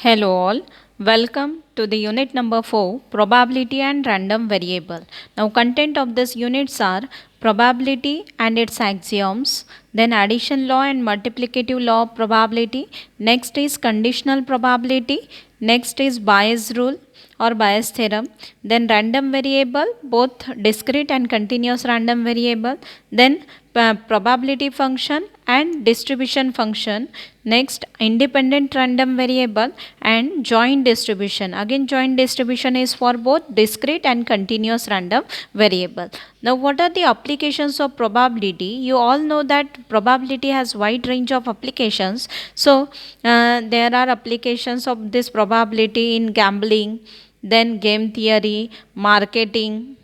Hello all, welcome to the unit number 4, probability and random variable. Now content of this units are probability and its axioms, then addition law and multiplicative law of probability, next is conditional probability, next is Bayes rule or Bayes theorem, then random variable, both discrete and continuous random variable, then probability function and distribution function, next independent random variable and joint distribution. Again joint distribution is for both discrete and continuous random variable. Now what are the applications of probability? You all know that probability has wide range of applications. So there are applications of this probability in gambling, then game theory, marketing.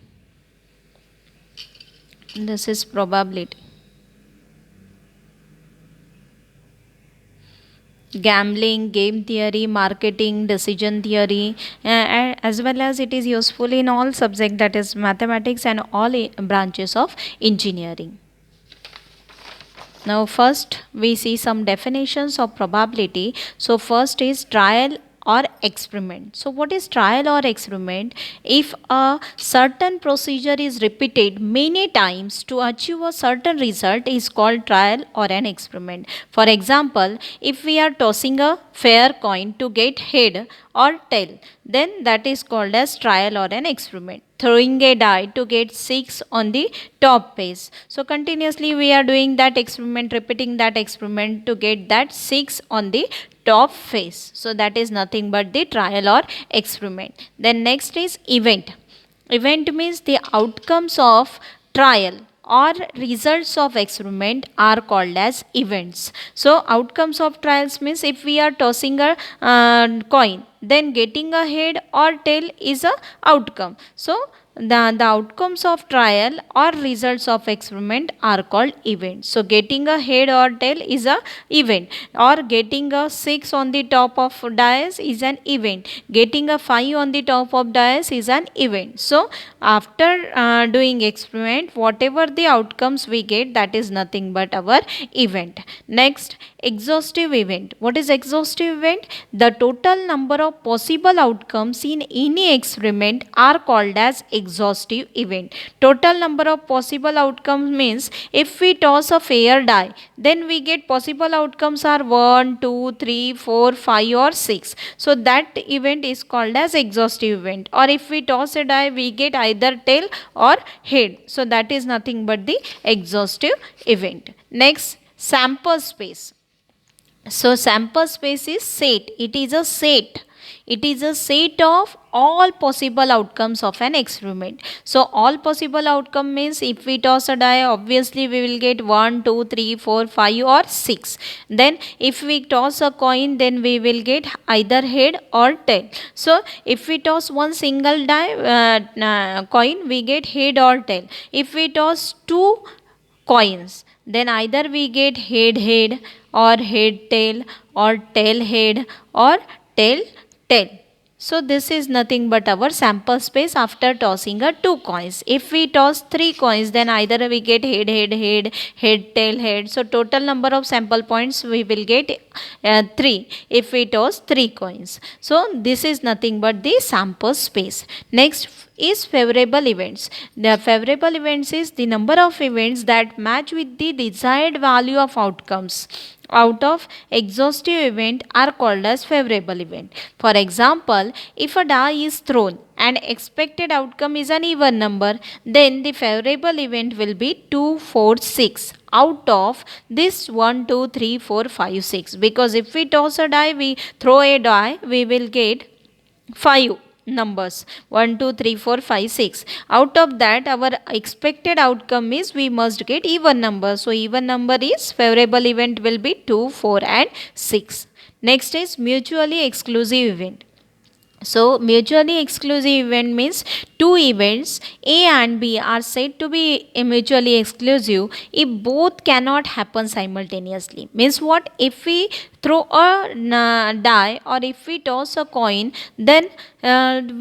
This is probability. Gambling, game theory, marketing, decision theory, as well as it is useful in all subjects, that is mathematics and all branches of engineering. Now first we see some definitions of probability. So first is trial or experiment. So what is trial or experiment? If a certain procedure is repeated many times to achieve a certain result is called trial or an experiment. For example, if we are tossing a fair coin to get head or tail, then that is called as trial or an experiment. Throwing a die to get 6 on the top face. So continuously we are doing that experiment, repeating that experiment to get that 6 on the top face. So that is nothing but the trial or experiment. Then next is event. Event means the outcomes of trial or results of experiment are called as events. So outcomes of trials means if we are tossing a coin, then getting a head or tail is a outcome. So the outcomes of trial or results of experiment are called events. So getting a head or tail is a event, or getting a 6 on the top of dice is an event, getting a 5 on the top of dice is an event. So after doing experiment, whatever the outcomes we get, that is nothing but our event. Next, exhaustive event. What is exhaustive event? The total number of possible outcomes in any experiment are called as exhaustive event. Total number of possible outcomes means if we toss a fair die, then we get possible outcomes are 1, 2, 3, 4, 5 or 6. So that event is called as exhaustive event. Or if we toss a die, we get either tail or head. So that is nothing but the exhaustive event. Next, sample space. So sample space is set. It is a set. It is a set of all possible outcomes of an experiment. So all possible outcome means if we toss a die, obviously we will get 1, 2, 3, 4, 5 or 6. Then if we toss a coin, then we will get either head or tail. So if we toss one single coin, we get head or tail. If we toss two coins, then either we get head or head tail or tail head or tail tail. So this is nothing but our sample space after tossing a 2 coins. If we toss 3 coins, then either we get head tail head. So total number of sample points we will get 3 if we toss 3 coins. So this is nothing but the sample space. Next is favorable events. The favorable events is the number of events that match with the desired value of outcomes out of exhaustive event are called as favorable event. For example, if a die is thrown and expected outcome is an even number, then the favorable event will be 2, 4, 6 out of this 1, 2, 3, 4, 5, 6. Because if we toss a die, we throw a die, we will get 5 numbers 1, 2, 3, 4, 5, 6. Out of that, our expected outcome is we must get even number. So even number is favorable event will be 2, 4 and 6. Next is mutually exclusive event. So mutually exclusive event means two events A and B are said to be mutually exclusive if both cannot happen simultaneously. Means what? If we throw a die or if we toss a coin, then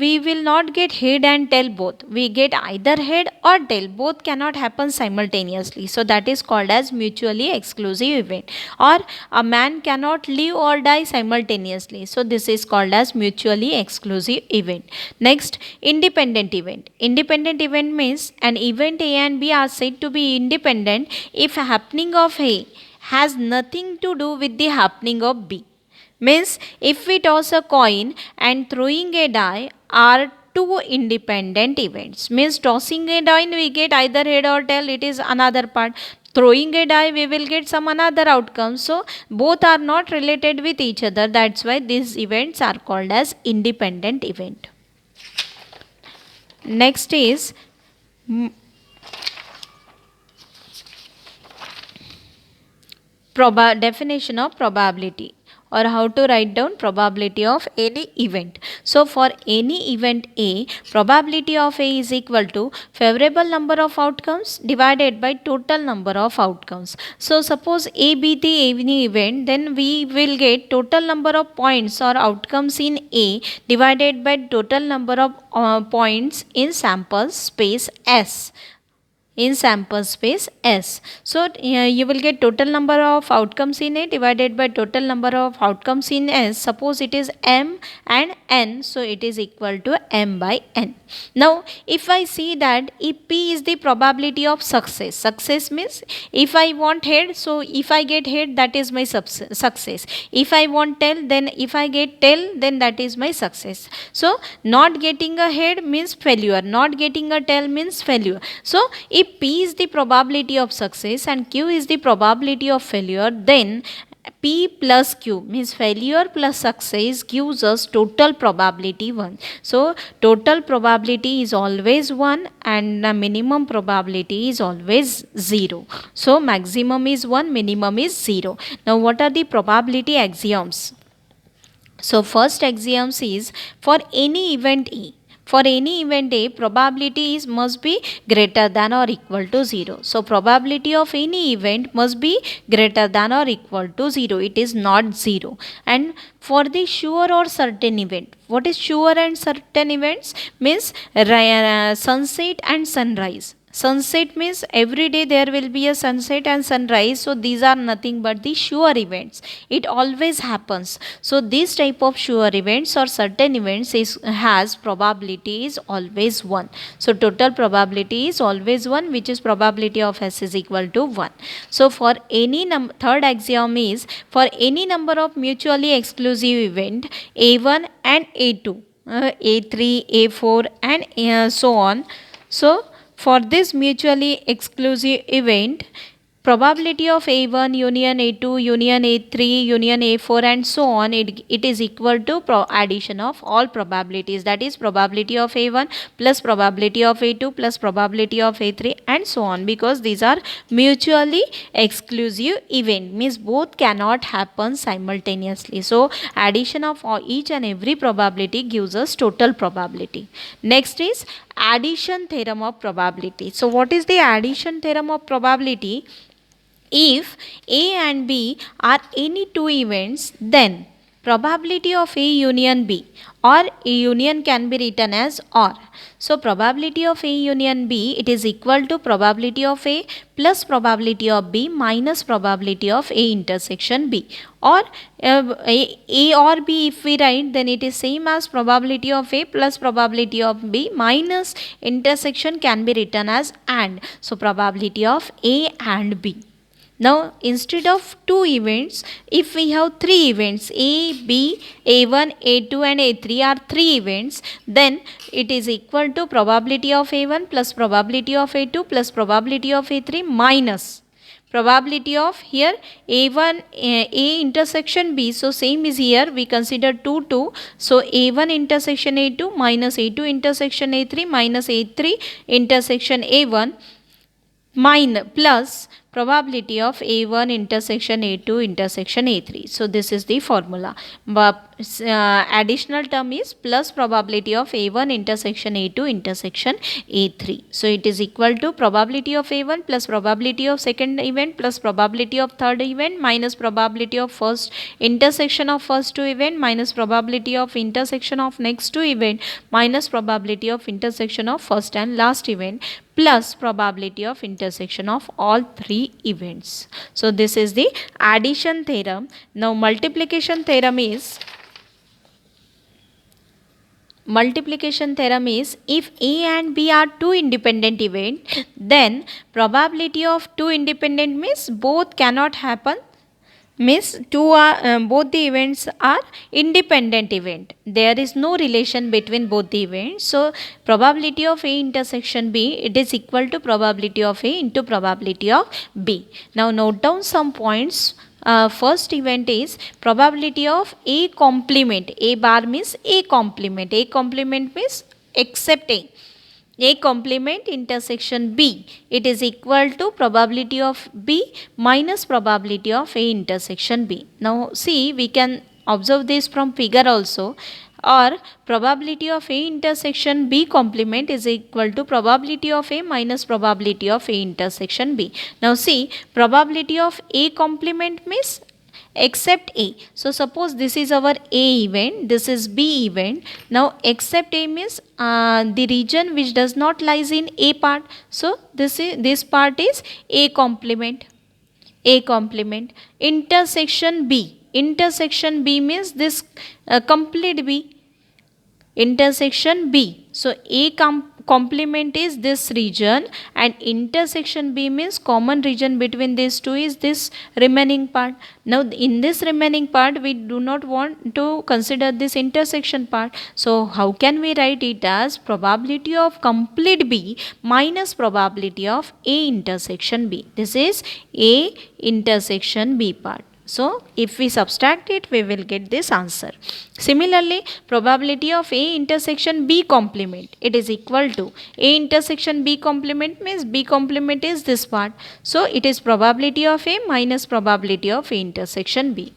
we will not get head and tail both. We get either head or tail. Both cannot happen simultaneously. So that is called as mutually exclusive event. Or a man cannot live or die simultaneously. So this is called as mutually exclusive event. Next, independent event. Independent event means an event A and B are said to be independent if happening of A has nothing to do with the happening of B. Means if we toss a coin and throwing a die are two independent events. Means tossing a die we get either head or tail, it is another part. Throwing a die we will get some another outcome. So both are not related with each other. That's why these events are called as independent event. Next is definition of probability, or how to write down probability of any event. So for any event A, probability of A is equal to favorable number of outcomes divided by total number of outcomes. So suppose A be the any event, then we will get total number of points or outcomes in A divided by total number of points in sample space S. In sample space S. So you will get total number of outcomes in A divided by total number of outcomes in S. Suppose it is M and N, so it is equal to M by N. Now if I see that if P is the probability of success, success means if I want head, so if I get head, that is my success. If I want tail, then if I get tail, then that is my success. So not getting a head means failure, not getting a tail means failure. So if P is the probability of success and Q is the probability of failure, then P plus Q means failure plus success gives us total probability 1. So total probability is always 1 and the minimum probability is always 0. So maximum is 1, minimum is 0. Now what are the probability axioms? So first axiom is for any event E. For any event A, probability must be greater than or equal to 0. So probability of any event must be greater than or equal to 0. It is not 0. And for the sure or certain event, what is sure and certain events? Means sunset and sunrise. Sunset means every day there will be a sunset and sunrise. So these are nothing but the sure events. It always happens. So this type of sure events or certain events has probability is always 1. So total probability is always 1, which is probability of S is equal to 1. So for any third axiom is for any number of mutually exclusive event A1 and A2, A3, A4 and so on. So for this mutually exclusive event, probability of A1 union A2 union A3 union A4 and so on, it is equal to addition of all probabilities, that is probability of A1 plus probability of A2 plus probability of A3 and so on, because these are mutually exclusive event, means both cannot happen simultaneously. So addition of each and every probability gives us total probability. Next is addition theorem of probability. So what is the addition theorem of probability? If A and B are any two events, then probability of A union B or A union can be written as OR. So probability of A union B, it is equal to probability of A plus probability of B minus probability of A intersection B. Or A or B if we write, then it is same as probability of A plus probability of B minus intersection can be written as AND. So probability of A and B. Now instead of two events, if we have three events A, B, A1, A2 and A3 are three events, then it is equal to probability of A1 plus probability of A2 plus probability of A3 minus probability of here A1 A intersection B. So same is here, we consider 2. So A1 intersection A2 minus A2 intersection A3 minus A3 intersection A1 plus probability of A1 intersection A2 intersection A3. So this is the formula. But additional term is plus probability of A1 intersection A2 intersection A3. So it is equal to probability of A1 plus probability of second event plus probability of third event minus probability of first intersection of first two event minus probability of intersection of next two event minus probability of intersection of first and last event plus probability of intersection of all three events. So this is the addition theorem. Now multiplication theorem is if A and B are two independent events, then probability of two independent means both cannot happen, means both the events are independent event. There is no relation between both the events. So probability of A intersection B, it is equal to probability of A into probability of B. Now note down some points. First event is probability of A complement. A bar means A complement. A complement means except A complement intersection B, it is equal to probability of B minus probability of A intersection B. Now see, we can observe this from figure also, or probability of A intersection B complement is equal to probability of A minus probability of A intersection B. Now see, probability of A complement means except A. So suppose this is our A event, this is B event. Now except A means the region which does not lies in A part. So this part is A complement. A complement. Intersection B. Intersection B means this complete B. Intersection B. So A complement is this region and intersection B means common region between these two is this remaining part. Now in this remaining part we do not want to consider this intersection part. So how can we write it as probability of complete B minus probability of A intersection B. This is A intersection B part. So if we subtract it, we will get this answer. Similarly, probability of A intersection B complement, it is equal to A intersection B complement means B complement is this part. So it is probability of A minus probability of A intersection B.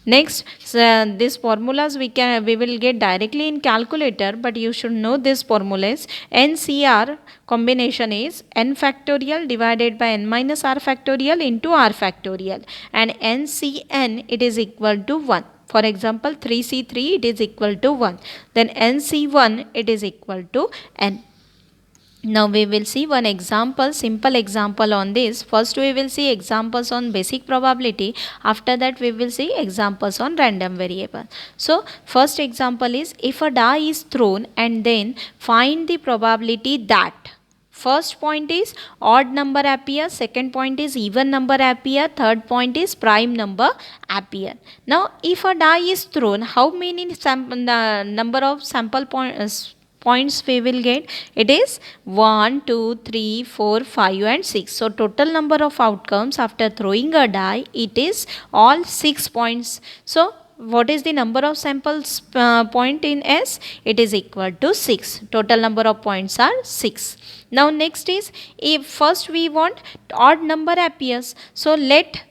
Next, these formulas we will get directly in calculator, but you should know this formulas. NCR combination is n factorial divided by n minus r factorial into r factorial, and NCN it is equal to 1. For example, 3C3 it is equal to 1. Then NC1 it is equal to n. Now we will see one example, simple example on this. First we will see examples on basic probability. After that we will see examples on random variable. So first example is, if a die is thrown and then find the probability that first point is odd number appear, second point is even number appear, third point is prime number appear. Now if a die is thrown, how many number of sample points we will get? It is 1, 2, 3, 4, 5 and 6. So total number of outcomes after throwing a die, it is all 6 points. So what is the number of samples point in S? It is equal to 6. Total number of points are 6. Now next is, if first we want odd number appears. So let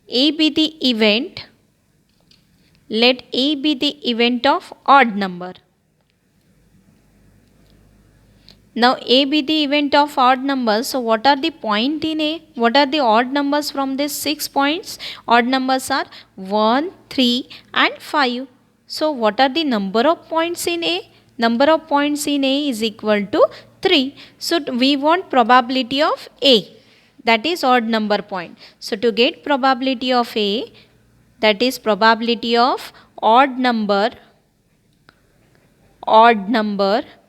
A be the event. Let A be the event of odd number. Now A be the event of odd numbers. So what are the point in A? What are the odd numbers from these 6 points? Odd numbers are 1, 3 and 5. So what are the number of points in A? Number of points in A is equal to 3. So we want probability of A, that is odd number point. So to get probability of A, that is probability of odd number,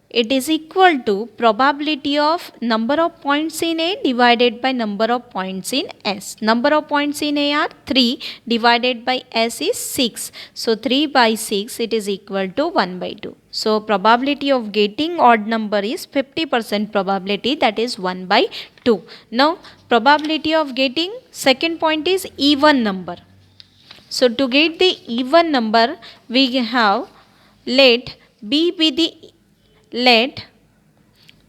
it is equal to probability of number of points in A divided by number of points in S. Number of points in A are 3 divided by S is 6. So 3 by 6 it is equal to 1 by 2. So probability of getting odd number is 50% probability, that is 1 by 2. Now probability of getting second point is even number. So to get the even number we have, let B be the,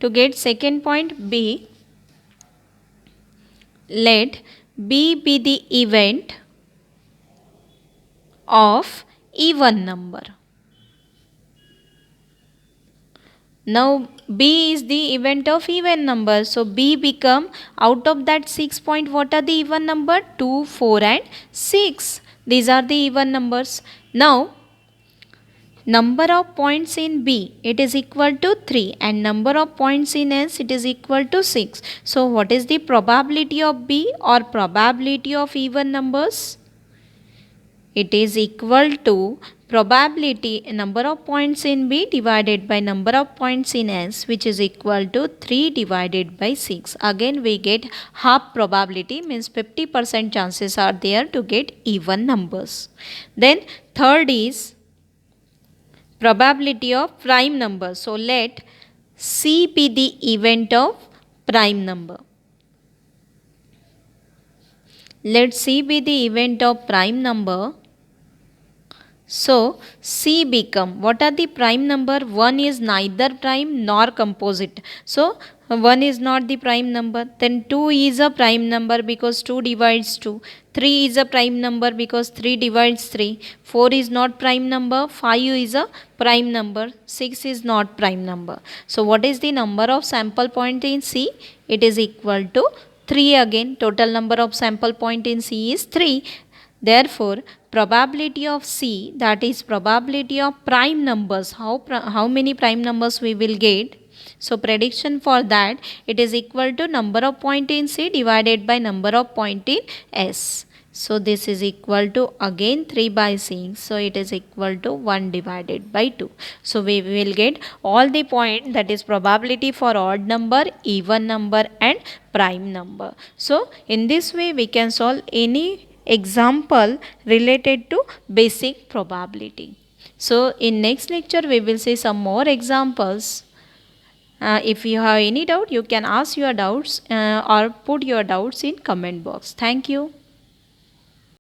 to get second point B, let B be the event of even number. Now B is the event of even number. So B become, out of that 6 point, what are the even number? 2, 4 and 6. These are the even numbers. Now number of points in B, it is equal to 3, and number of points in S, it is equal to 6. So what is the probability of B or probability of even numbers? It is equal to probability number of points in B divided by number of points in S, which is equal to 3 divided by 6. Again we get half probability, means 50% chances are there to get even numbers. Then third is probability of prime number. So let C be the event of prime number. Let C be the event of prime number. So C become, what are the prime number? 1 is neither prime nor composite. So 1 is not the prime number. Then 2 is a prime number because 2 divides 2. 3 is a prime number because 3 divides 3. 4 is not prime number. 5 is a prime number. 6 is not prime number. So what is the number of sample point in C? It is equal to 3 again. Total number of sample point in C is 3. Therefore, probability of C, that is probability of prime numbers, how many prime numbers we will get. So prediction for that, it is equal to number of point in C divided by number of point in S. So this is equal to again 3 by 6. So it is equal to 1 divided by 2. So we will get all the point, that is probability for odd number, even number and prime number. So in this way we can solve any example related to basic probability. So in next lecture we will see some more examples. If you have any doubt, you can ask your doubts or put your doubts in comment box. Thank you.